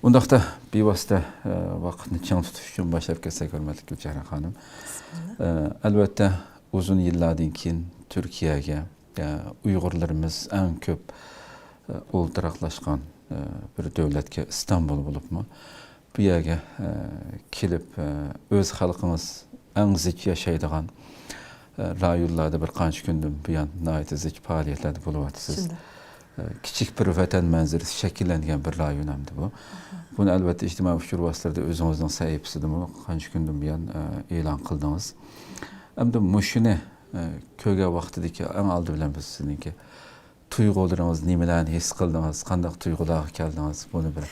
Undaqda bevosita vaqtni chang tutish uchun boshlab ketsak, hurmatli Gulchehra xonim. Albatta, uzun yillardan keyin Turkiyaga Uyg'urlarimiz eng ko'p o'ltiraqlashgan bir davlatga Istanbul bo'libmi? Bu yerga kelib o'z xalqimiz eng zich yashaydigan rayonlarda bir qancha kundan buyon nihoyat zich faoliyatlarda bo'lyapsiz. Kichik bir vatan manzarasi shakllangan bir rayon hamdi bu. Bunu albatta ijtimoiy ushur vositalarida o'zingizning sahifasidami qancha kundan buyon e'lon qildingiz. Hamda mushuni ko'rgan vaqtidagi eng oldi bilan biz sizningki tuyg'ularingiz nimalarni his qildingiz, qanday tuyg'ularga keldingiz, buni bir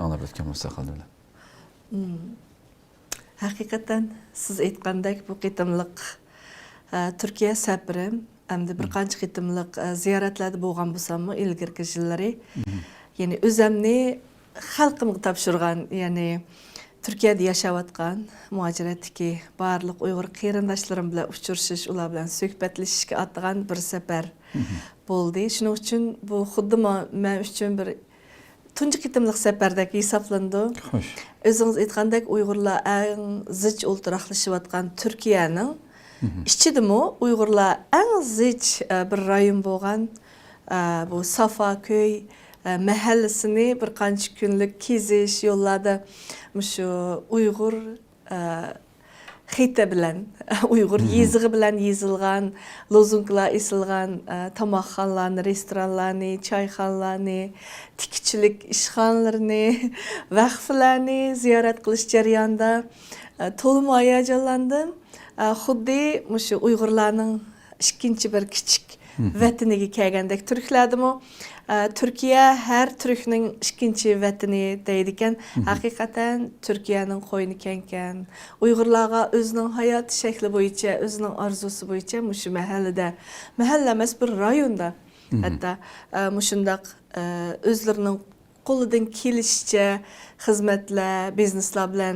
anglab o'tgan bo'lsak qildilar. Haqiqatan siz aytgandek bu qitimliq Turkiya safarim hamda bir qancha qitimliq ziyoratlarda bo'lgan bo'lsammi ilgirki yillari, ya'ni o'zimni xalqimga topshirgan, ya'ni Turkiyada yashayotgan muajiratdagi barliq Uyg'ur qarindoshlarim bilan uchrashish, ular bilan suhbatlashishga atgan bir safar bo'ldi. Shuning uchun bu xuddi men uchun bir tunji qitimliq safardagi hisoblandi. O'zingiz aytgandek Uyg'urlar eng zich o'ltiraqlashayotgan Turkiyaning ichidimi Uyg'urlar eng zich bir rayon bo'lgan bu Safaköy mahallesini bir qancha kunlik kezish yo'llarda shu Uyg'ur xita bilan, Uyg'ur yezig'i bilan yezilgan, lozunglar esilgan tomoqxonalarni, restoranlarni, choyxonalarni, tikchilik ishxonalarini, vaqflarni ziyorat qilish jarayonida to'liq hayajonlandim. Xuddi shu Uyg'urlarning ikkinchi bir kichik vataniga kelgandek turkladimi? Turkiya her Türk'nin ikkinchi vatani deydi ekan. Haqiqatan Turkiyaning qo'yni kenkan. Uyg'urlarga o'zining hayot shakli bo'yicha, o'zining orzusi bo'yicha shu mahallada, mahalla emas bir rayonda hatto shundaq o'zlarining qo'lidan kelishicha xizmatlar, bizneslar bilan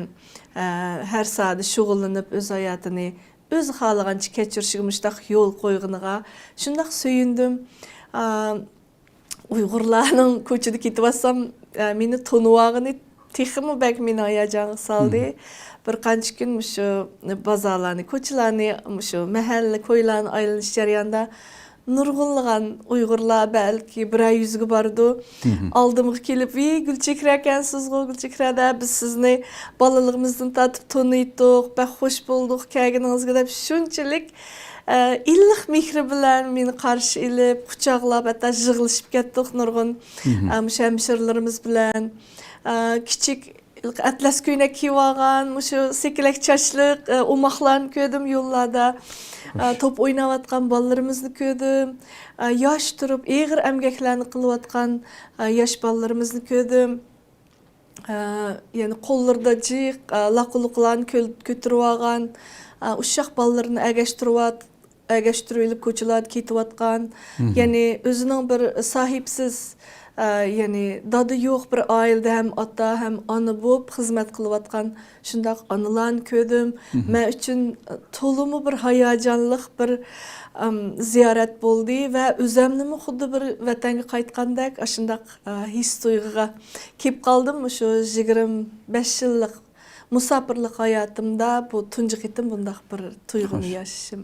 har soat shug'ullanib o'z hayotini o'z xohlagancha kechirishiga mushtaq yo'l qo'yganiga shundaq suyundim. Uyg'urlarning ko'chada ketyapsam meni to'nuvag'ini texmi bak meni hayajonga soldi. Bir qancha kun shu bozorlarni, ko'chalarni, shu mahalla ko'ylarni aylanish jarayonida nurg'unlagan Uyg'urlar balki 100 ga bordi. Oldimga kelib, "Ey Gulchehra ekansiz, Gulchehra da biz sizni bolaligimizdan tatib taniydik, bak xush bo'ldik, kelganingizga" deb shunchalik illiq mehri bilan meni qarshi ilib, quchoqlab, hatto yig'lashib ketdik nurg'un hemşerilerimiz bilan. Kichik atlas ko'ylak kiyib olgan, shu sekilak chochliq o'moqlarni ko'rdim yo'llarda. Top o'ynayotgan bolalarimizni ko'rdim. Yosh turib, eg'ir emgaklarni qilayotgan yosh bolalarimizni ko'rdim. Ya'ni qo'llarida jiq laquluqlarni ko'tarib olgan, uşaq bolalarni agashtirib ko'chalarda ketayotgan, ya'ni o'zining bir sahipsiz, ya'ni dadi yo'q bir oilada ham ota ham ona bo'lib xizmat qilayotgan shundaq onalarni ko'rdim. Men uchun to'limi bir hayajonliq bir ziyorat bo'ldi va o'zimni xuddi bir vatanga qaytgandek shundaq his tuyg'uga kelib qoldim. Shu 25 yillik musafirlik hayatımda bu tunji qitim bundaq bir tuyg'uni yaşashim.